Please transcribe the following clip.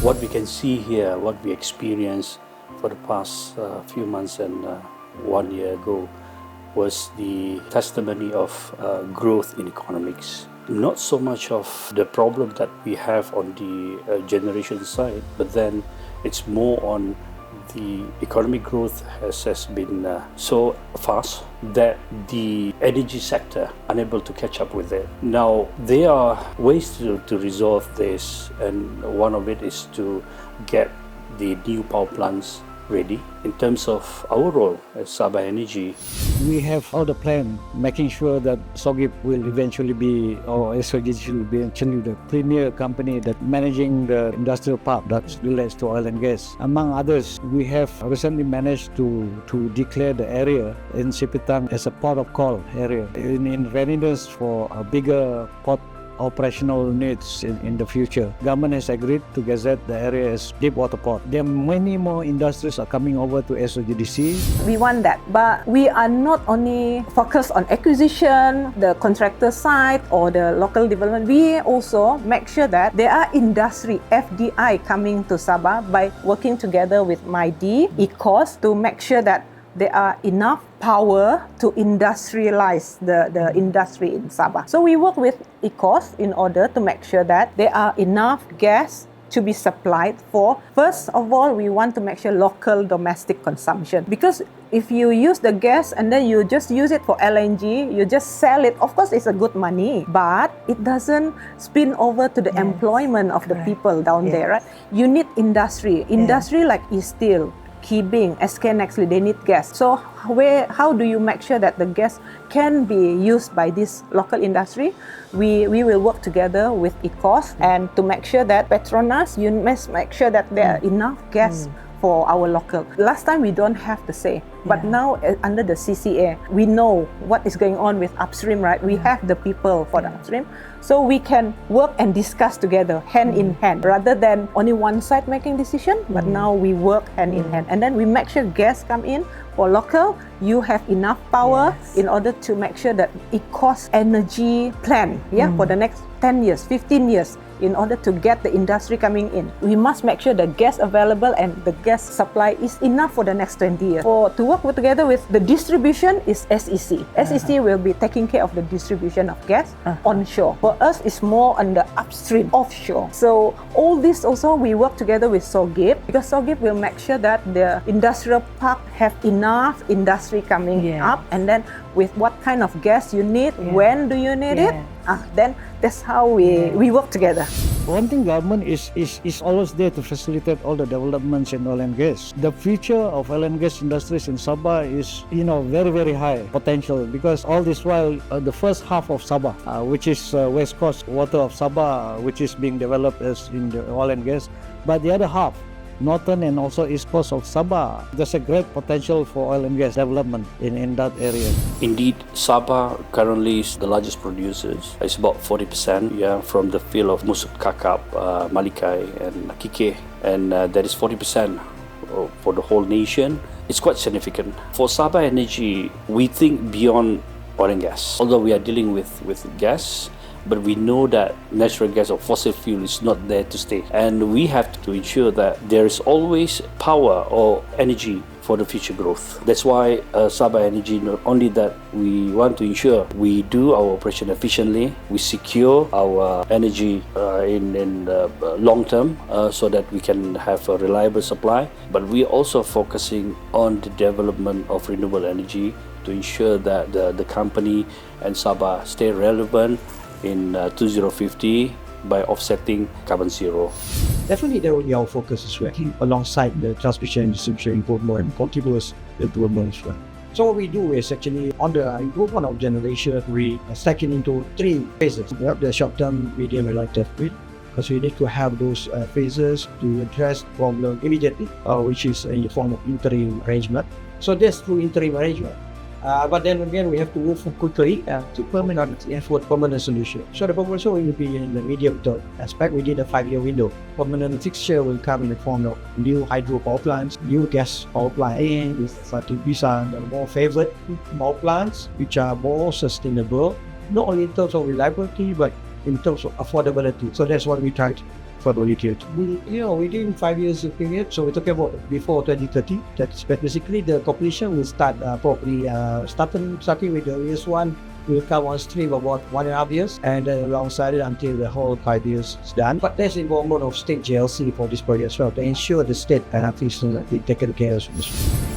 What we can see here, what we experienced for the past few months and 1 year ago, was the testimony of growth in economics. Not so much of the problem that we have on the generation side, but then it's more on the economic growth has been so fast that the energy sector unable to catch up with it. Now, there are ways to resolve this, and one of it is to get the new power plants ready. In terms of our role as Sabah Energy, we have all the plan, making sure that SOGIP will eventually be, or SOGIP will be actually the premier company that managing the industrial park that relates to oil and gas. Among others, we have recently managed to declare the area in Sipitang as a port of call area in readiness for a bigger port operational needs in the future. Government has agreed to gazette the area as deep water port. There are many more industries are coming over to SOGDC. We want that, but we are not only focused on acquisition, the contractor side or the local development. We also make sure that there are industry FDI coming to Sabah by working together with MIDI, ECOS, to make sure that there are enough power to industrialize the industry in Sabah. So we work with ECOS in order to make sure that there are enough gas to be supplied for. First of all, we want to make sure local domestic consumption, because if you use the gas and then you just use it for LNG, you just sell it, of course it's a good money, but it doesn't spin over to the employment of the people down there, right? You need industry like steel, Kibing, SK Nextly, they need gas. So how do you make sure that the gas can be used by this local industry? We will work together with ECOS and to make sure that Petronas, you must make sure that there are enough gas for our local. Last time we don't have the say, but now under the CCA, we know what is going on with upstream, right? We have the people for the upstream, so we can work and discuss together, hand in hand, rather than only one side making decision. But now we work hand in hand, and then we make sure gas come in for local. You have enough power in order to make sure that it costs energy plan, for the next 10 years, 15 years. In order to get the industry coming in, we must make sure the gas available and the gas supply is enough for the next 20 years. To work together with the distribution is SEC. SEC will be taking care of the distribution of gas onshore. For us, it's more on the upstream, offshore. So all this also we work together with SOGIP, because SOGIP will make sure that the industrial park have enough industry coming up, and then with what kind of gas you need, when do you need it, then that's how we work together. One thing, government is always there to facilitate all the developments in oil and gas. The future of oil and gas industries in Sabah is, very, very high potential, because all this while, the first half of Sabah, which is West Coast water of Sabah, which is being developed as in the oil and gas, but the other half, northern and also east coast of Sabah, there's a great potential for oil and gas development in that area. indeed, Sabah currently is the largest producers. It's about 40%, from the field of Musut Kakap, Malikai and Kike, and that is 40% for the whole nation. It's quite significant. For Sabah Energy, we think beyond oil and gas. Although we are dealing with gas, but we know that natural gas or fossil fuel is not there to stay, and we have to ensure that there is always power or energy for the future growth. That's why Sabah Energy, not only that we want to ensure we do our operation efficiently, we secure our energy in long term so that we can have a reliable supply, but we also focusing on the development of renewable energy to ensure that the company and Sabah stay relevant in 2050 by offsetting carbon zero. Definitely that will be our focus as well, alongside the transmission and distribution improvement and continuous improvement as well. So what we do is actually, on the improvement of generation, we stack it into 3 phases. We have the short-term, medium and long-term, because we need to have those phases to address problem immediately, which is in the form of interim arrangement. So that's through interim arrangement. But then again, we have to move quickly to permanent for permanent solution. So the permanent solution will be in the medium term aspect within a 5-year window. Permanent fixture will come in the form of new hydro power plants, new gas power plant, these are the more favored power plants, which are more sustainable, not only in terms of reliability, but in terms of affordability. So that's what we try for the year. Within 5 years of period, so we're talking about before 2030. That's basically the completion will start probably starting with the earliest one. Will come on stream about 1.5 years, and then alongside it until the whole 5 years is done. But there's involvement of state GLC for this project as well to ensure the state things will be taken care of.